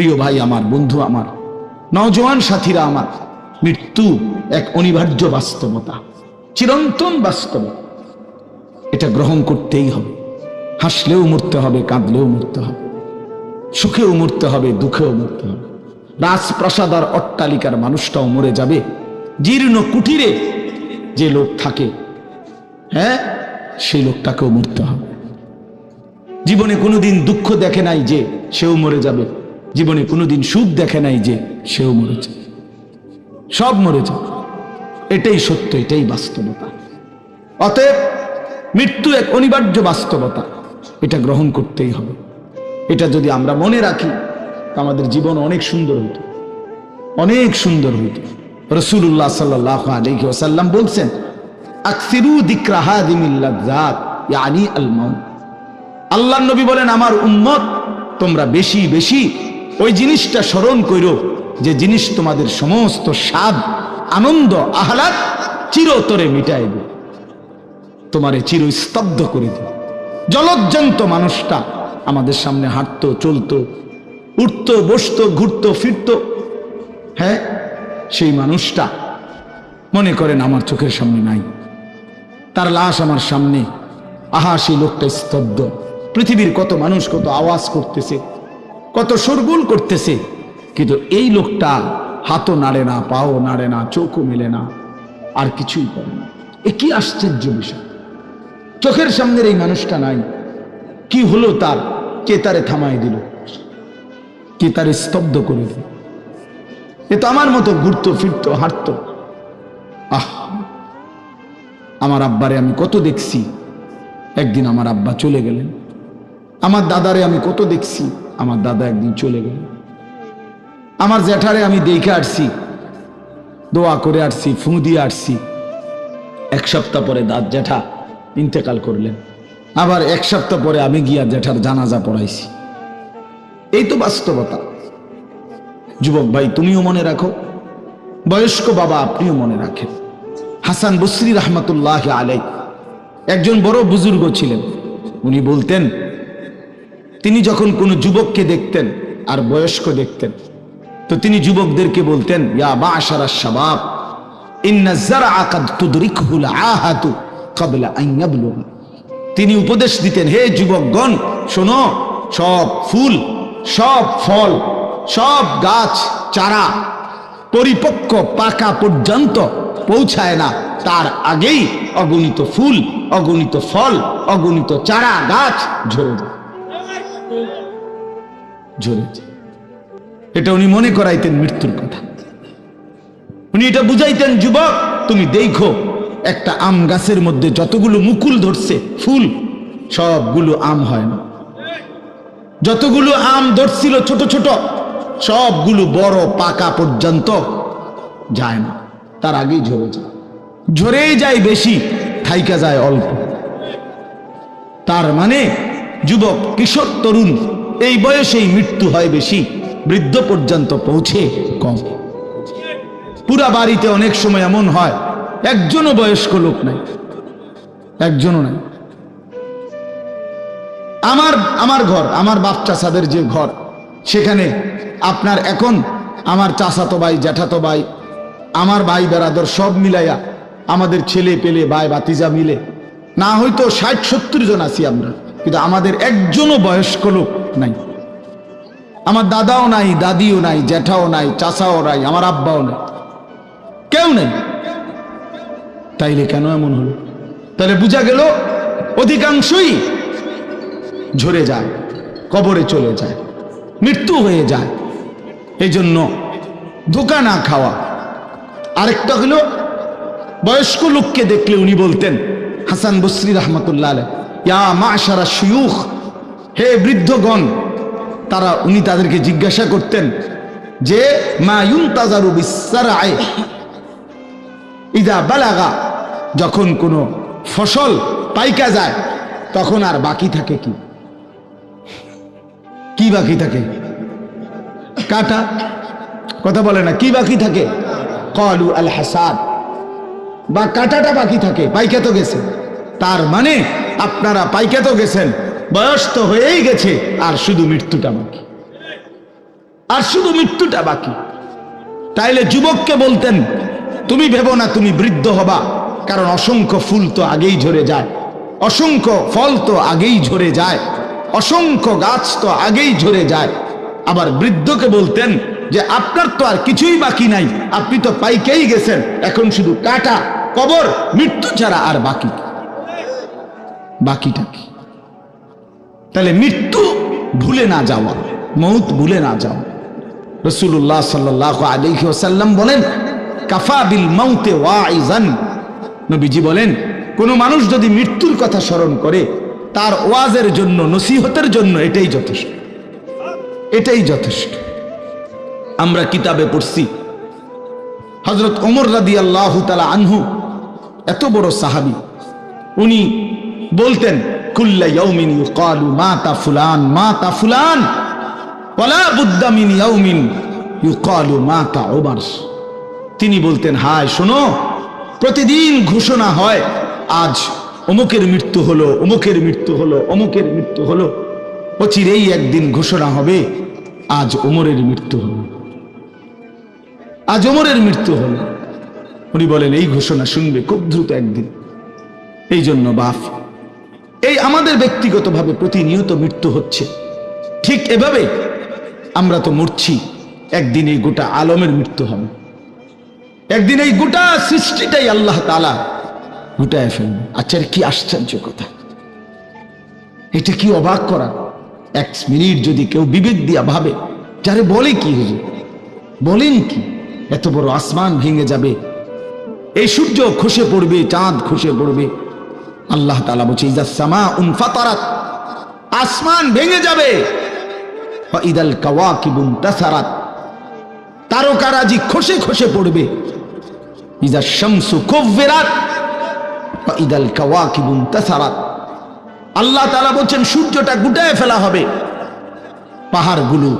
প্রিয় ভাই আমার, বন্ধু আমার, নওজোয়ান সাথীরা আমার, মৃত্যু এক অনিবার্য বাস্তবতা, চিরন্তন বাস্তবতা। এটা গ্রহণ করতেই হবে। হাসলেও মরতে হবে, কাঁদলেও মরতে হবে, সুখেও মরতে হবে, দুঃখেও মরতে হবে। রাজপ্রাসাদ আর অট্টালিকার মানুষটাও মরে যাবে। জীর্ণ কুটিরে যে লোক থাকে, হ্যাঁ, সেই লোকটাকেও মরতে হবে। জীবনে কোনোদিন দুঃখ দেখে নাই যে সেও মরে যাবে, জীবনে কোনোদিন সুখ দেখে নাই যে সেও মরে যাবে, সব মরে যাবে। এটাই সত্য, এটাই বাস্তবতা। অতএব মৃত্যু এক অনিবার্য বাস্তবতা, এটা গ্রহণ করতেই হবে। এটা যদি আমরা মনে রাখি, আমাদের জীবন অনেক সুন্দর হইত, অনেক সুন্দর হইত। রাসূলুল্লাহ সাল্লাল্লাহু আলাইহি ওয়াসাল্লাম বলছেন, আকসিরু যিকরা হাযিমিল লাযযাত ইয়ানি আল মাউত। আল্লাহর নবী বলেন, আমার উম্মত তোমরা বেশি বেশি ওই জিনিসটা স্মরণ করো যে জিনিস তোমাদের সমস্ত স্বাদ, আনন্দ, আহ্লাদ চিরতরে মিটাই দেবে, তোমারে চিরস্তব্ধ করে দেবে। জলজ্জান্ত মানুষটা আমাদের সামনে হাঁটতো, চলতো, উঠতো, বসতো, ঘুরতো, ফিরতো, হ্যাঁ, সেই মানুষটা মনে করেন আমার চোখের সামনে নাই, তার লাশ আমার সামনে। আহা, সেই লোকটা স্তব্ধ। পৃথিবীর কত মানুষ কত আওয়াজ করতেছে, কত শোরগোল করতেছে, কিন্তু এই লোকটা হাতও নাড়ে না, পাও নাড়ে না, চোখও মেলে না, আর কিছুই করে না। এ কি আশ্চর্য বিষয়! চোখের সামনের এই মানুষটা নাই, কি হলো তার? কে তারে থামাই দিল? কে তারে স্তব্ধ করে দিল? এ তো আমার মতো ঘুরতো, ফিরতো, হাঁটতো। আহ, আমার আব্বারে আমি কত দেখছি, একদিন আমার আব্বা চলে গেলেন। আমার দাদারে আমি কত দেখছি, আমার দাদা একদিন চলে গেলেন। আমার জ্যাঠারে আমি দেখে আসছি, দোয়া করে আসছি, ফুঁ দিয়ে আসছি। এক সপ্তাহ পরে জ্যাঠা ইন্তেকাল করলেন। আবার এক সপ্তাহ পরে আমি গিয়া জ্যাঠার জানাজা পড়াইছি। এই তো বাস্তবতা। যুবক ভাই, তুমিও মনে রাখো, বয়স্ক বাবা আপনিও মনে রাখেন। হাসান বসরি রহমতুল্লাহ আলাইহি একজন বড় বুজুর্গ ছিলেন। উনি বলতেন, তিনি যখন কোনো যুবককে দেখতেন আর বয়স্ক দেখতেন, তো তিনি যুবকদেরকে বলতেন, ইয়া মা'শারাশ শাবাব ইন্না যারআ কাদ তুদরিকুহুল আহাতু ক্বাবলা আন ইয়াবলুগা। তিনি উপদেশ দিতেন, হে যুবকগণ শোনো, সব ফুল, সব ফল, সব গাছ চারা পরিপক্ক পাকা পর্যন্ত পৌঁছায় না, তার আগেই অগণিত ফুল, অগণিত ফল, অগণিত চারা গাছ ঝরে যায়, ঝরে যায়। এটা উনি মনে করাইতেন মৃত্যুর কথা। উনি এটা বুঝাইতেন, যুবক তুমি দেখো, একটা আম গাছের মধ্যে যতগুলো মুকুল ধরছে ফুল, সবগুলো আম হয় না। যতগুলো আম ধরছিল ছোট ছোট, সবগুলো বড় পাকা পর্যন্ত যায় না, তার আগেই ঝরে যায়। ঝরেই যায় বেশি, থাইকা যায় অল্প। তার মানে যুবক, কিশোর, তরুণ এই বয়সেই মৃত্যু হয় বেশি, বৃদ্ধ পর্যন্ত পৌঁছে কম। পুরা বাড়িতে অনেক সময় এমন হয় একজনও বয়স্ক লোক নাই, একজনও নাই। আমার ঘর, আমার বাপ চাচাদের যে ঘর, সেখানে আপনার এখন আমার চাচাতো ভাই, জ্যাঠাতো ভাই, আমার ভাই বেরাদর সব মিলাইয়া আমাদের ছেলে পেলে ভাই ভাতিজা মিলে না হয়তো 60-70 জন আছি আমরা, কিন্তু আমাদের একজনও বয়স্ক লোক নাই। আমার দাদাও নাই, দাদিও নাই, জ্যাঠাও নাই, চাচাও নাই, আমার আব্বাও নাই, কেউ নেই। তাইলে কেন এমন হলো? তাহলে বোঝা গেল অধিকাংশই ঝরে যায়, কবরে চলে যায়, মৃত্যু হয়ে যায়। এই জন্য ধোঁকা না খাওয়া। আরেকটা হলো, বয়স্ক লোককে দেখলে উনি বলতেন, হাসান বসরি রহমতুল্লাহ আলাইহি, ইয়া মা'শারা শুয়ুখ, হে বৃদ্ধগণ। উনি তাদেরকে জিজ্ঞাসা করতেন যে, মা ইউনতাজারু বিসসারআই ইযা বালাগা, যখন কোনো ফসল পাইকা যায় তখন আর বাকি থাকে কি? কি বাকি থাকে? কাটা। কথা বলে না, কি বাকি থাকে? ক্বালু আল হাসাদ, বা কাটাটা বাকি থাকে, পাইকা তো গেছে। তার মানে আপনারা পাইকা তো গেছেন, বয়স তো হয়েই গেছে, আর শুধু মৃত্যুটা বাকি। আর শুধু মৃত্যুটা বাকি। তাইলে যুবককে বলতেন, তুমি ভেবো না তুমি বৃদ্ধ হবা, কারণ অসংখ্য ফুল তো আগেই ঝরে যায়, অসংখ্য ফল তো আগেই ঝরে যায়, অসংখ্য গাছ তো আগেই ঝরে যায়। আবার বৃদ্ধকে বলতেন যে আপনার তো আর কিছুই বাকি নাই, আপনি তো পাইকেই গেছেন, এখন শুধু কাটা, কবর, মৃত্যু ছাড়া আর বাকিটা কি? তাহলে মৃত্যু ভুলে না যাওয়া, মৌত ভুলে না যাওয়া। রাসূলুল্লাহ সাল্লাল্লাহু আলাইহি ওয়াসাল্লাম বলেন, কাফা বিল মাউতে ওয়াইজান। নবীজি বলেন, কোন মানুষ যদি মৃত্যুর কথা স্মরণ করে, তার ওয়াজের জন্য, নসিহতের জন্য এটাই যথেষ্ট, এটাই যথেষ্ট। আমরা কিতাবে পড়ছি, হযরত ওমর রাদিয়াল্লাহু তাআলা আনহু, এত বড় সাহাবী, উনি বলতেন, কুল্লা ইয়াউমিন ইউকালু মাতা ফুলান মাতা ফুলান ওয়ালা বুদ্দা মিন ইয়াউমিন ইউকালু মাতা ওমর। তিনি বলতেন, হায় শোনো, প্রতিদিন ঘোষণা হয় আজ অমুকের মৃত্যু হলো, অমুকের মৃত্যু হলো, অমুকের মৃত্যু হলো। অচিরেই একদিন ঘোষণা হবে আজ ওমরের মৃত্যু হলো, আজ ওমরের মৃত্যু হলো। উনি বলেন, এই ঘোষণা শুনবে খুব দ্রুত একদিন। এই জন্য বাপ, এই আমাদের ব্যক্তিগতভাবে প্রতিনিয়ত মৃত্যু হচ্ছে, ঠিক এভাবে আমরা তো মরছি, একদিন এই গোটা আলমের মৃত্যু হবে, একদিন এই গোটা সৃষ্টিটাই আল্লাহ তাআলা গুটায় ফেলবে। আচ্ছা, কি আশ্চর্য কথা, এটা কি অবাক করা। এক মিনিট যদি কেউ বিবেক দিয়া ভাবে, যারে বলে কি হুজুর, বলেন কি, এত বড় আসমান ভেঙে যাবে, এই সূর্য খসে পড়বে, চাঁদ খসে পড়বে। আল্লাহ তাআলা বলছে, ইযা সামাউন ফাতারাত, আসমান ভেঙে যাবে, ওয়া ইদাল কাওয়াকিবুন তাসারাত, তারকারাজি খসে খসে পড়বে, ইযা শামসু কুব্বিরাত ওয়া ইদাল কাওয়াকিবুন তাসারাত। আল্লাহ তাআলা বলেন, সূর্যটা গুটায় ফেলা হবে, পাহাড়গুলো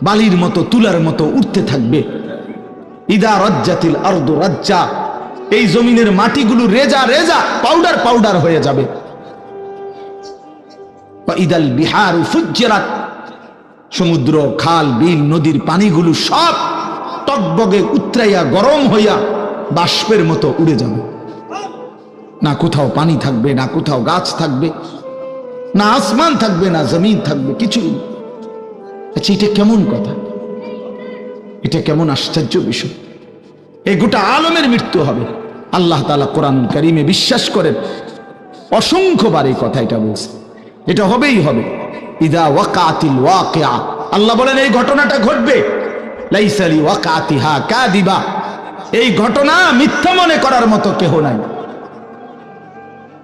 বালির মতো, তুলার মতো উঠতে থাকবে। ইদা রাজ্জাতিল আরদু রাজ্জা, এই জমিনের মাটিগুলো রেজা রেজা, পাউডার পাউডার হয়ে যাবে। ওয়া ইদাল বিহারু ফুজ্জিরাত, সমুদ্র, খাল, বিল, নদীর পানিগুলো সব টকবগে উতরাইয়া গরম হইয়া বাষ্পের মতো উড়ে যাবে। না কোথাও পানি থাকবে, না কোথাও গাছ থাকবে, না আসমান থাকবে, না জমিন থাকবে, কিছুই। আচ্ছা, এটা কেমন কথা, এটা কেমন আশ্চর্য বিষয়। এই গোটা আলমের মৃত্যু হবে। আল্লাহ তাআলা কোরআনুল কারীমে বিশ্বাস করেন, অসংখ্যবার এই কথা এটা বলছে, এটা হবেই হবে। ইদা ওয়াকাতিল ওয়াকিআ, আল্লাহ বলেন এই ঘটনাটা ঘটবে। লাইসা লি ওয়াকাতিহা কাযিবা, এই ঘটনা মিথ্যা মনে করার মতো কেহ নাই।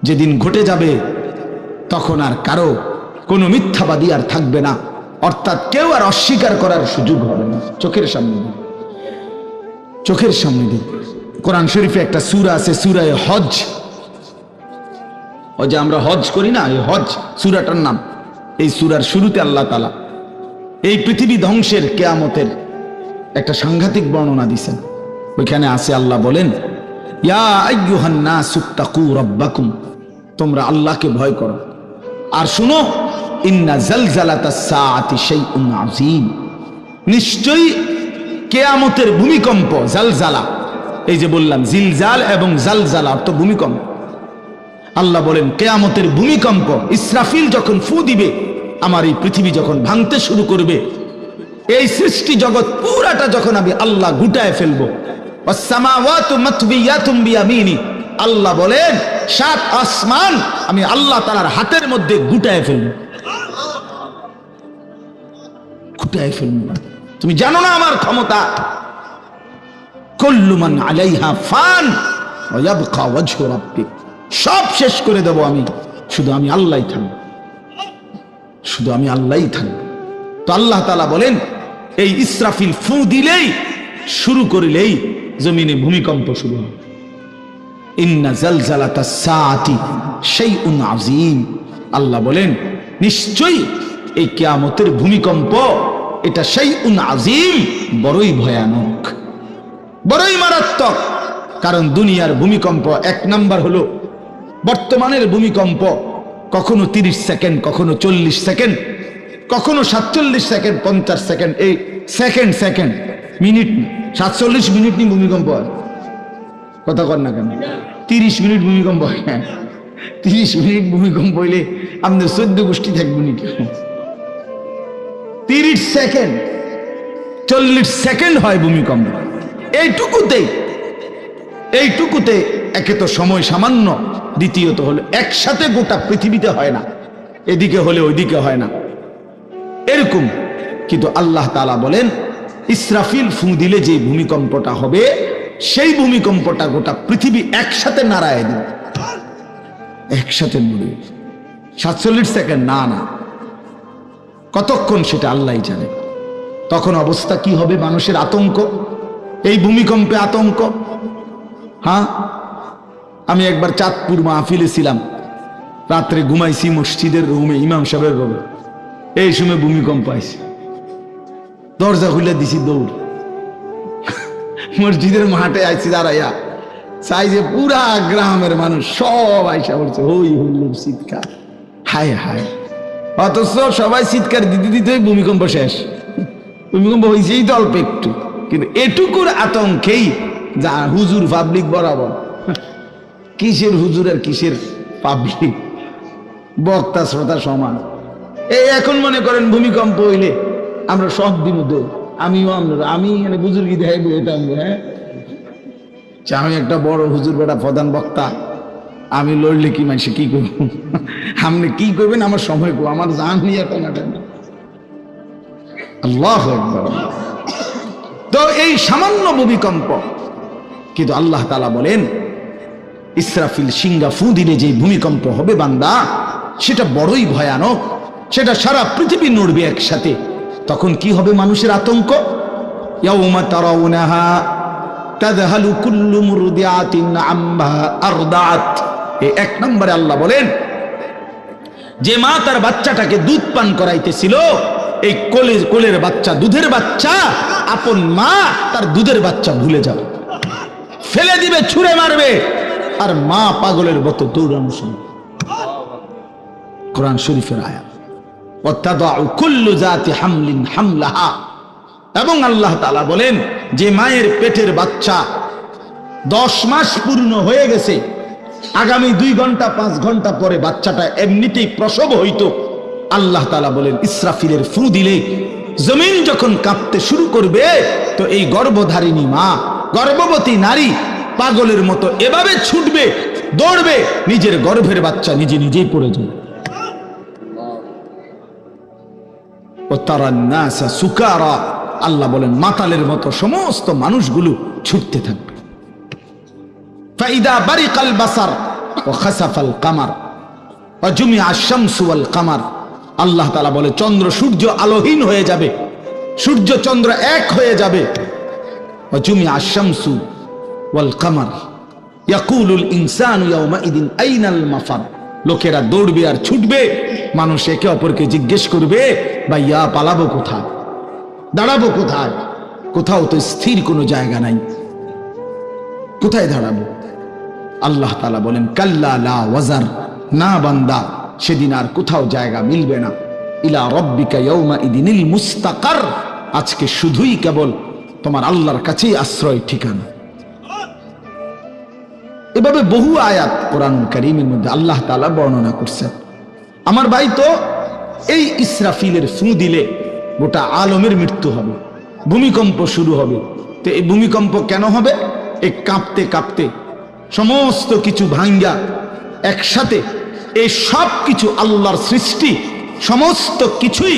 যেদিন ঘটে যাবে তখন আর কারো কোনো মিথ্যাবাদী আর থাকবে না, অর্থাৎ কেউ আর অস্বীকার করার সুযোগ হবে না। চোখের সামনে দিন, চোখের সামনে দিন। কোরআন শরীফে একটা সূরা আছে, সূরা হজ। ও যে আমরা হজ করি না, এই হজ সূরাটার নাম। এই সূরার শুরুতে আল্লাহ তাআলা এই পৃথিবী ধ্বংসের, কিয়ামতের একটা সাংঘাতিক বর্ণনা দিয়েছেন। ওইখানে আছে, আল্লাহ বলেন, ইয়া আইয়ুহান নাসুত্তাকু রাব্বাকুম, তোমরা আল্লাহকে ভয় করো। আর শুনো, ইন্না জালজালাতাস সাআতি শাইউন আযীম, নিশ্চয়ই কিয়ামতের ভূমিকম্প, জালজালা, এই যে বললাম জিলজাল এবং জালজালা অর্থ ভূমিকম্প। আল্লাহ বলেন কিয়ামতের ভূমিকম্প, ইসরাফিল যখন ফু দিবে, আমার এই পৃথিবী যখন ভাঙতে শুরু করবে, এই সৃষ্টি জগৎ পুরাটা যখন আমি আল্লাহ গুটায় ফেলবো, ওয়াসসামাওয়াতু মাতবিয়াতুম বিয়ামিনি, আল্লাহ বলেন 7 আসমান আমি আল্লাহ তাআলার হাতের মধ্যে গুটায় ফেলবো, গুটায় ফেলবো। তুমি জানো না আমার ক্ষমতা। কুল্লু মান আলাইহা ফান ওয়া ইয়াবকা ওয়াজহু রাব্বিক, সব শেষ করে দেব আমি, শুধু আমি আল্লাহই থাকবো, শুধু আমি আল্লাহই থাকবো। তো আল্লাহ তাআলা বলেন, এই ইসরাফিল ফু দিলেই, শুরু করিলেই জমিনে ভূমিকম্প শুরু হবে। ইন্না জালজালাতাস সাআতি শাইউন আযীম, আল্লাহ বলেন নিশ্চয়ই এই কিয়ামতের ভূমিকম্প, এটা শাইউন আযীম, বড়ই ভয়ানক, বড়ই মারাত্মক। কারণ দুনিয়ার ভূমিকম্প এক নাম্বার হলো, বর্তমানের ভূমিকম্প কখনো 30 সেকেন্ড, কখনো 40 সেকেন্ড, কখনো 47 সেকেন্ড, 50 সেকেন্ড, এই সেকেন্ড সেকেন্ড, মিনিট 47 মিনিট নি ভূমিকম্প হয়। কথা কর না কেন? 30 মিনিট ভূমিকম্প হয়। 30 মিনিট ভূমিকম্প হইলে আমাদের 14 গোষ্ঠী থাকবো নি কেউ? 30 সেকেন্ড, 40 সেকেন্ড হয় ভূমিকম্প। এইটুকুতে একে তো সময় সামান্য, দ্বিতীয়ত হলো একসাথে গোটা পৃথিবীতে হয় না, এদিকে হলে ওইদিকে হয় না এরকম। কিন্তু আল্লাহ তাআলা বলেন ইসরাফিল ফু দিলে যে ভূমিকম্পটা হবে, সেই ভূমিকম্পটা গোটা পৃথিবী একসাথে নাড়ায় দিবে, একসাথে নড়বে। 47 সেকেন্ড না, কতক্ষণ সেটা আল্লাহই জানে। তখন অবস্থা কি হবে? মানুষের আতঙ্ক, এই ভূমিকম্পে আতঙ্ক। হ্যাঁ, আমি একবার চাঁদপুর মাহফিলে ছিলাম, রাত্রে ঘুমাইছি মসজিদের রুমে, ইমাম সাহেবের রুমে। এই সময় ভূমিকম্প আইছে, দরজা খুলে দিছি দৌড়, মসজিদের মাঠে আইছি দাঁড়াইয়া, চাই যে পুরা গ্রামের মানুষ সব আইসা পড়ছে, হই হুল্লোড় চিৎকার, হায় হায়। অথচ সবাই চিৎকার দিতে দিতে ভূমিকম্প শেষ। ভূমিকম্প হয়েছেই তো অল্প একটু, কিন্তু এটুকুর আতঙ্কেই যা হুজুর পাবলিক বরাবর। কিসের হুজুর আর কিসের পাবলিক, বক্তা শ্রোতা সমান। এই এখন মনে করেন ভূমিকম্প হইলে আমরা সব দিন দৌড়, আমি বুজুর্গি দেখাইবো এটা। হ্যাঁ, আমি একটা বড় হুজুর বেটা প্রধান বক্তা, আমি লড়লে কি মানুষে কি করব? আপনি কি করবেন আমার সময় কো, আমার জান নিয়ে টানাটানি। আল্লাহু আকবার। তো এই সামান্য ভূমিকম্প, কিন্তু আল্লাহ তাআলা বলেন ইসরাফিল সিংহা ফু দিলে যে ভূমিকম্প হবে বান্দা, সেটা বড়ই ভয়ানক, সেটা সারা পৃথিবী নড়বে একসাথে। তখন কি হবে? মানুষের আতঙ্ক। ইয়াউমা তারাউনাহা তাযহালু কুল্লু মুরদিআতিন আম্মা আরদাআত। এই 1 নম্বরে আল্লাহ বলেন যে মা তার বাচ্চাটাকে দুধ পান করাইতেছিল, এই কোলের বাচ্চা, দুধের বাচ্চা, আপন মা তার দুধের বাচ্চা ভুলে যাবে, ফেলে দিবে, ছুঁড়ে মারবে, আর মা পাগলের মতো দৌড়ানো শুনবে। কোরআন শরীফের আয়াত। ওয়াতাদাউ কুল্লু যাতি হামলিন হামলাহা। এবং আল্লাহ তাআলা বলেন যে মায়ের পেটের বাচ্চা 10 মাস পূর্ণ হয়ে গেছে, আগামী 2 ঘন্টা 5 ঘন্টা পরে বাচ্চাটা এমনিতেই প্রসব হইতো। আল্লাহ তাআলা বলেন ইসরাফিলের ফু দিলে জমিন যখন কাঁপতে শুরু করবে, তো এই গর্ভধারিণী মা, গর্ভবতী নারী পাগলের মতো এভাবে ছুটবে, দৌড়বে, নিজের গর্ভের বাচ্চা নিজেই পড়ে যাবে। ও তারান নাসা সুকারা, আল্লাহ বলেন মাতালের মতো সমস্ত মানুষগুলো ছুটতে থাকবে। ফাইদা বারিকাল বাসার ওয়া খাসাফাল কামার ওয়া জুমিআ আশ-শামসু ওয়াল কামার। আল্লাহ তাআলা বলে চন্দ্র সূর্য আলোহীন হয়ে যাবে, সূর্য চন্দ্র এক হয়ে যাবে। ওয়া জুমিআ আশ-শামসু ওয়াল কামার ইয়াকুলুল ইনসানু ইয়াওমাইদিন আইনাল মাফার। লোকেরা দৌড়বে আর ছুটবে, মানুষ একে অপরকে জিজ্ঞেস করবে ভাইয়া পালাবো কোথায়, দাঁড়াবো কোথায়? কোথাও তো স্থির কোনো জায়গা নাই, কোথায় দাঁড়াবো? আল্লাহ তাআলা বলেন কাল্লা লা ওয়াজার, না বান্দা, সেদিন আর কোথাও জায়গা মিলবে না। ইলা রাব্বিকা ইয়াওমাইদিনিল মুস্তাকার, আজকে শুধুই কেবল তোমার আল্লাহর কাছেই আশ্রয় ঠিকানা। এভাবে বহু আয়াত কোরআনুল কারীমের মধ্যে আল্লাহ তাআলা বর্ণনা করছেন। আমার ভাই, তো এই ইসরাফিলের ফু দিলে গোটা আলমের মৃত্যু হবে, ভূমিকম্প শুরু হবে। তো এই ভূমিকম্প কেন হবে? এই কাঁপতে কাঁপতে সমস্ত কিছু ভাঙ্গা একসাথে, এই সব কিছু আল্লাহর সৃষ্টি, সমস্ত কিছুই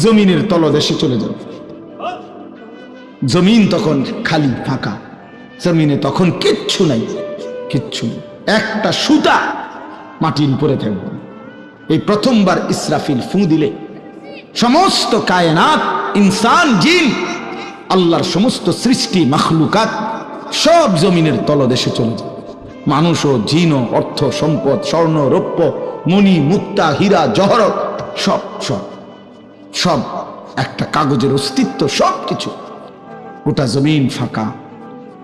জমিনের তলদেশে চলে যাবে। জমিন তখন খালি ফাঁকা, জমিনে তখন কিচ্ছু নাই, কিচ্ছু, একটা সুতা মাটির উপরে থাকবে। এই প্রথমবার ইসরাফিল ফু দিলে সমস্ত কায়নাত, ইনসান, জিন, আল্লাহর সমস্ত সৃষ্টি, মাখলুকাত সব জমিনের তলদেশে চলে যায়। মানুষ ও জিন ও অর্থ সম্পদ, স্বর্ণ রৌপ্য মণি মুক্তা হীরা জহরত সব সব সব একটা কাগজের অস্তিত্ব, সব কিছু, গোটা জমিন ফাঁকা।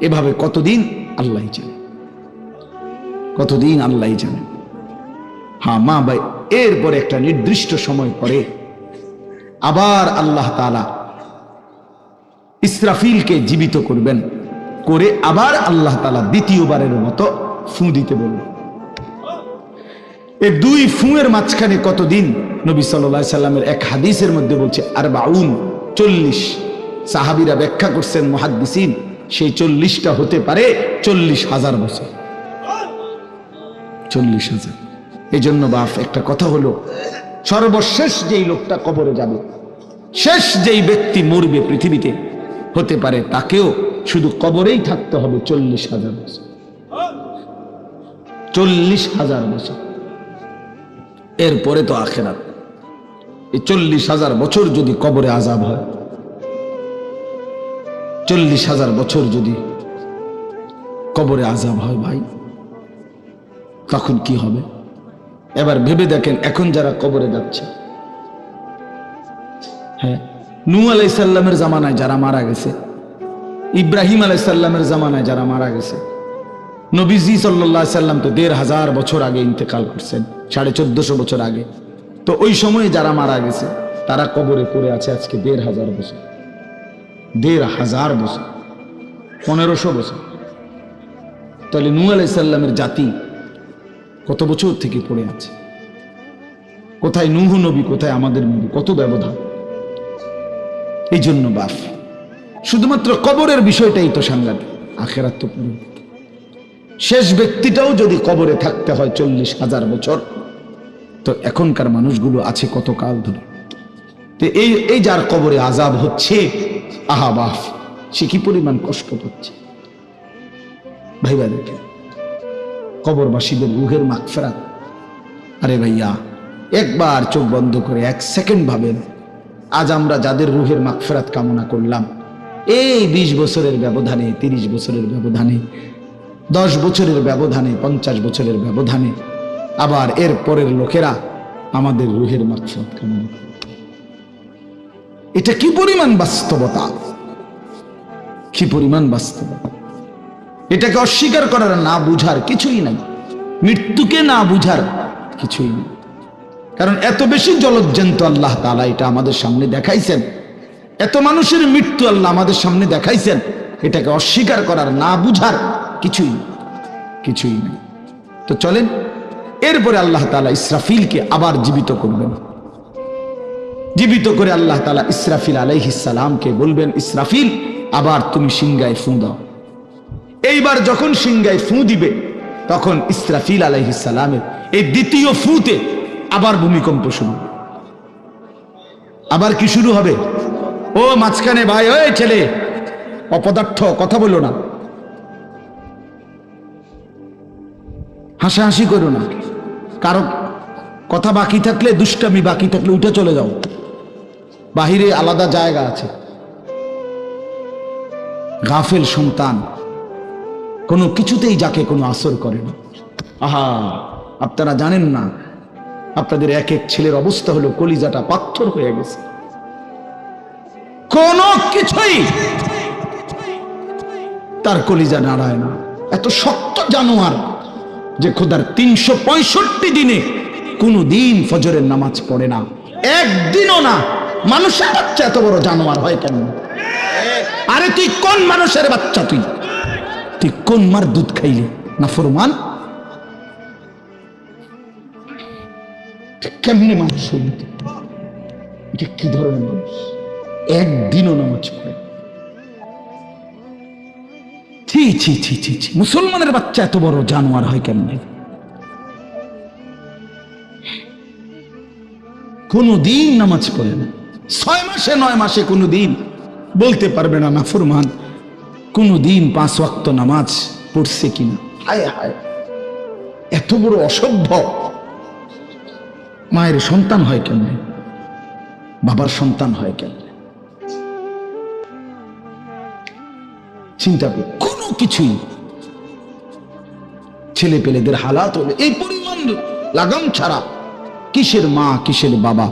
এভাবে কতদিন আল্লাহই জানে, কতদিন আল্লাহই জানে। হ্যাঁ মা ভাই, এরপরে একটা নির্দিষ্ট সময় পরে আবার আল্লাহ তাআলা ইসরাফিলকে জীবিত করবেন, করে আবার আল্লাহ তাআলা দ্বিতীয়বারের মতো ফু দিতে বলবেন। এই দুই ফুঁয়ের মাঝখানে কতদিন? নবী সাল্লাল্লাহু আলাইহি সাল্লামের এক হাদিসের মধ্যে বলছে 40 সাহাবীরা ব্যাখ্যা করছেন মুহাদ্দিসিন, সেই 40টা হতে পারে 40,000 বছর। 40,000। এই জন্য বাপ একটা কথা হলো, সর্বশেষ যেই লোকটা কবরে যাবে, শেষ যেই ব্যক্তি মরবে পৃথিবীতে, হতে পারে তাকেও শুধু কবরেই থাকতে হবে 40,000 বছর। 40,000 বছর, এরপরে তো আখিরাত। এই 40,000 বছর যদি কবরে আযাব হয়, 40,000 বছর যদি কবরে আযাব হয় ভাই, তখন কি হবে? এবার ভেবে দেখেন, এখন যারা কবরে যাচ্ছে, হ্যাঁ, নূহ আলাইহিস সালামের জামানায় যারা মারা গেছে, ইব্রাহিম আলাইহিস সালামের জামানায় যারা মারা গেছে, নবীজি সাল্লাল্লাহু আলাইহি সাল্লাম তো 1,500 বছর আগে ইন্তেকাল করছেন, 1450 বছর আগে। তো ওই সময়ে যারা মারা গেছে তারা কবরে পড়ে আছে আজকে 1,500 বছর, 1,500 বছর, 1500 বছর। তাহলে নূহ আলাইহিস সালামের জাতি কত বছর থেকে পড়ে আছে? কোথায় নূহ নবী, কোথায় আমাদের নবী? কত ব্যবধান! এই জন্য বাপ, শুধুমাত্র কবরের বিষয়টাই তো সাংঘাতিক, আখিরাত তো পুরো। শেষ ব্যক্তিটাও যদি কবরে থাকতে হয় 40,000 বছর, তো এখনকার মানুষগুলো আছে কত কাল ধরে। তো এই যার কবরে আযাব হচ্ছে, আহা বাপ, সে কি পরিমাণ কষ্ট পাচ্ছে ভাইবা দেখে। কবরবাসীদের রুহের মাগফিরাত, আরে ভাইয়া একবার চোখ বন্ধ করে 1 সেকেন্ড ভাবেন, আজ আমরা যাদের রুহের মাগফিরাত কামনা করলাম, এই 20 বছরের ব্যবধানে, 30 বছরের ব্যবধানে, 10 বছরের ব্যবধানে, 50 বছরের ব্যবধানে, আবার এর পরের লোকেরা আমাদের রুহের মাগফিরাত কামনা করে। এটা কি পরিমাণ বাস্তবতা, কি পরিমাণ বাস্তবতা! এটাকে অস্বীকার করার, না বুঝার কিছুই নাই, মৃত্যুকে না বুঝার কিছুই নেই। কারণ এত বেশি জলজ্জান্ত আল্লাহ তাআলা এটা আমাদের সামনে দেখাইছেন, এত মানুষের মৃত্যু আল্লাহ আমাদের সামনে দেখাইছেন, এটাকে অস্বীকার করার, না বুঝার কিছুই নেই। তো চলেন, এরপরে আল্লাহ তাআলা ইসরাফিলকে আবার জীবিত করবেন। জীবিত করে আল্লাহ তাআলা ইসরাফিল আলাইহিস সালামকে বলবেন, ইসরাফিল আবার তুমি সিংহায় ফু দাও। এইবার যখন সিংহায় ফু দিবে, তখন ইসরাফিল আলাইহিস সালামের এই দ্বিতীয় ফুতে আবার ভূমিকম্প শুরু। আবার কি শুরু হবে? ও মাঝখানে ভাই, ওই ছেলে অপদার্থ, কথা বলো না, হাসাহাসি করো না, কারো কথা বাকি থাকলে, দুষ্টামি বাকি থাকলে উঠে চলে যাও, বাহিরে আলাদা জায়গা আছে। গাফেল সন্তান কোনো কিছুতেই যাকে কোনো আসর করে না। আহা, আপনারা জানেন না, আপনাদের এক এক ছেলের অবস্থা হলো কলিজাটা পাথর হয়ে গেছে, কোনো কিছুই তার কলিজা নাড়ায় না। এত শক্ত জানোয়ার যে খোদার 365 দিনে কোনো দিন ফজরের নামাজ পড়ে না, একদিনও না। মানুষের বাচ্চা এত বড় জানোয়ার হয় কেন? আরে তুই কোন মানুষের বাচ্চা? তুই কোন মার দুধ খাইলে? না ফরমান, কেমনে মানুষ হইল? এটা কি ধরনের মানুষ? একদিনও নামাজ পড়ে। ছি ছি ছি ছি ছি, মুসলমানের বাচ্চা এত বড় জানোয়ার হয় কেমনে? কোনদিন নামাজ পড়ে না, 6 মাসে 9 মাসে কোনদিন বলতে পারবে না নাফরমান কোনদিন 5 ওয়াক্ত নামাজ পড়ছে কিনা। হায় হায়, এত বড় অসভ্য মায়ের সন্তান হয় কেমনে? বাবার সন্তান হয় কেমনে? চিন্তা কর, কোনো কিছুই ছেলে পেলেদের হালাত হলে এই পরিমাণ লাগাম ছাড়া। কিসের মা, কিসের বাবা,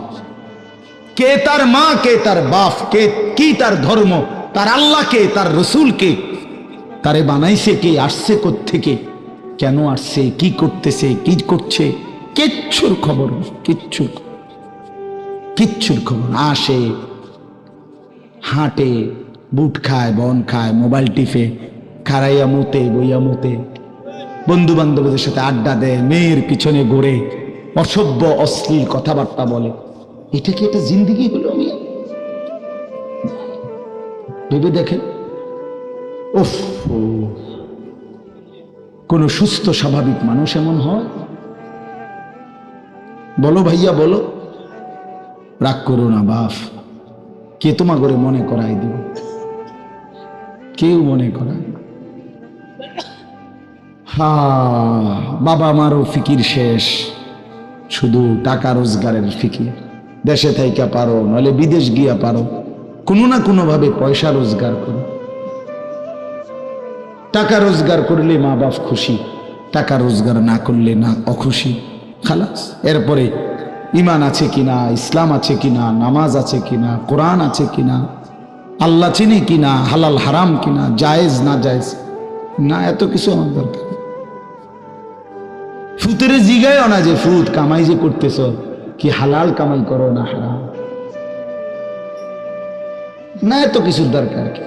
কে তার মা, কে তার বাপ, কে কি তার ধর্ম, তার আল্লাহকে, তার রসুলকে, তারে বানাইছে কে, আসছে কোত্থেকে, কেন আসছে, কি করতেছে, কি করছে, কিচ্ছুর খবর নেই, কিচ্ছুর খবর। আসে, হাঁটে, বুট খায়, বন খায়, মোবাইল টিপে, খারাইয়া মুতে, বইয়া মুতে, বন্ধু বান্ধবদের সাথে আড্ডা দেয়, মেয়ের পিছনে ঘুরে, অসভ্য অশ্লীল কথাবার্তা বলে। এটা কি একটা জিন্দিগি হলো? মিয়া ভেবে দেখেন। উফ, কোন সুস্থ স্বাভাবিক মানুষ এমন হয়? বলো ভাইয়া, বলো। রাগ করো না বাপ, কে তোমার করে মনে করাই দিব? কেউ মনে করায় না। বাবা আমারও ফিকির শেষ, শুধু টাকা রোজগারের ফিকির। দেশে থাইকা পারো, নইলে বিদেশ গিয়া পারো, কোনো না কোনো ভাবে পয়সা রোজগার করো। টাকা রোজগার করলে মা বাপ খুশি, টাকা রোজগার না করলে না অখুশি, খালাস। এরপরে ইমান আছে কিনা, ইসলাম আছে কিনা, নামাজ আছে কিনা, কোরআন আছে কিনা, আল্লাহ চিনি কিনা, হালাল হারাম কিনা, জায়েজ না জায়েজ না, এত কিছু আমার দরকার। ফুতের জিগায় না যে ফুত কামাই যে করতেছ, কি হালাল কামাই করো না হারাম, না এত কিছুর দরকার কি?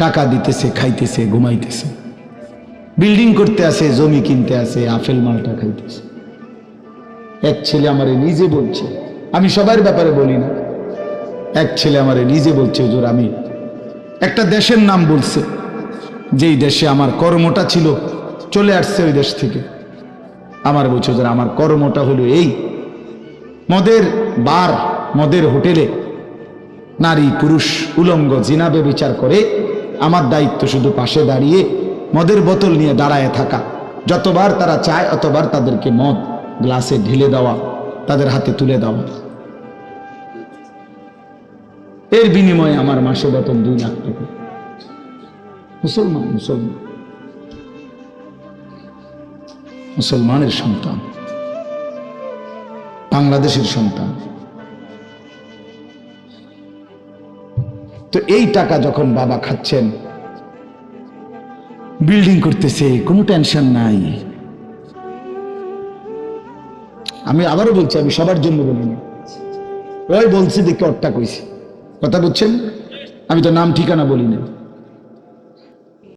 টাকা দিতেছে, খাইতেছে, ঘুমাইতেছে, বিল্ডিং করতে আসে, জমি কিনতে আসে, আপেল মালটা খাইতেছে। এক ছেলে আমারে নিজে বলছে, আমি সবার ব্যাপারে বলি না, এক ছেলে আমারে নিজে বলছে, হুজুর আমি একটা দেশের নাম বলছে, যেই দেশে আমার কর্মটা ছিল, চলে আসছে ওই দেশ থেকে। আমার বলছে, হুজুর আমার কর্মটা হলো এই, মদের বার, মদের হোটেলে নারী পুরুষ উলঙ্গ জিনাবে বিচার করে, আমার দায়িত্ব শুধু পাশে দাঁড়িয়ে মদের বোতল নিয়ে দাঁড়ায় থাকা, যতবার তারা চায় অতবার তাদেরকে মদ গ্লাসে ঢেলে দেওয়া, তাদের হাতে তুলে দেওয়া। এর বিনিময়ে আমার মাসে বেতন 2 লাখ টাকা। মুসলমান, মুসলমান, মুসলমানের সন্তান, বাংলাদেশের সন্তান। তো এই টাকা যখন বাবা খাচ্ছেন, বিল্ডিং করতেছে, কোনো টেনশন নাই। আমি আবারও বলছি, আমি সবার জন্য বলিনি, ওই বলছি দেখে ওরটা কইছি, কথা বুঝছেন? আমি তো নাম ঠিকানা বলি না।